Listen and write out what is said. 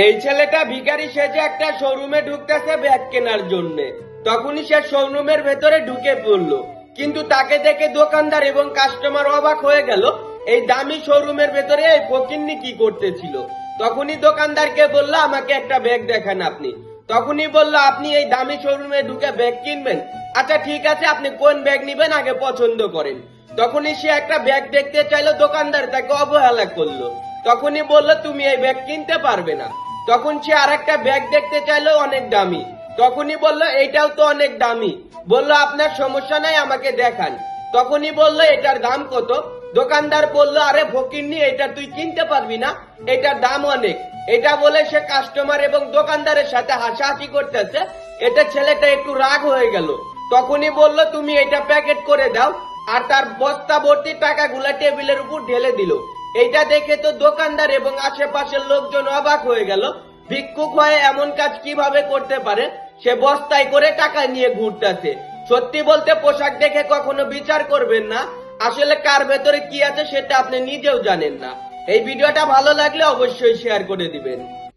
এই ছেলেটা ভিখারি সেজে একটা শোরুমে ঢুকতেছে ব্যাগ কেনার জন্য। তখনই সে শোরুমের ভেতরে ঢুকে পড়লো, কিন্তু তাকে দেখে দোকানদার এবং কাস্টমার অবাক হয়ে গেল। এই দামি শোরুমের ভেতরে এই ফকিন্নি কি করতেছিল। তখনই দোকানদারকে বলল, আমাকে একটা ব্যাগ দেখান আপনি। তখনই বলল, আপনি এই দামি শোরুমে ঢুকে ব্যাগ কিনবেন? আচ্ছা ঠিক আছে, আপনি কোন ব্যাগ নিবেন আগে পছন্দ করেন। তখনই সে একটা ব্যাগ দেখতে চাইলো, দোকানদার তাকে অবহেলা করলো। তখনই বলল, তুমি এই ব্যাগ কিনতে পারবে না। তখন সে আর একটা ব্যাগ দেখতে চাইলো, অনেক দামি। তখনই বলল, এইটাও তো অনেক দামি। বলল, আপনার সমস্যা নাই, আমাকে দেখান। তখনই বলল, এটার দাম কত? দোকানদার বলল, আরে ফকিন্নি, এটা তুই কিনতে পারবি না, এটার দাম অনেক। এটা বলে সে কাস্টমার এবং দোকানদারের সাথে হাসাহাসি করতেছে। এটা ছেলেটা একটু রাগ হয়ে গেল। তখনই বলল, তুমি এটা প্যাকেট করে দাও। আর তার বস্তা ভর্তি টাকাগুলা টেবিলের উপর ঢেলে দিল। এইটা দেখে তো দোকানদার এবং আশেপাশের লোকজন অবাক হয়ে গেল। ভিক্ষুক হয়ে এমন কাজ কিভাবে করতে পারে? সে বস্তায় করে টাকা নিয়ে ঘুরতেছে। সত্যি বলতে, পোশাক দেখে কখনো বিচার করবেন না। আসলে কার ভেতরে কি আছে সেটা আপনি নিজেও জানেন না। এই ভিডিওটা ভালো লাগলে অবশ্যই শেয়ার করে দিবেন।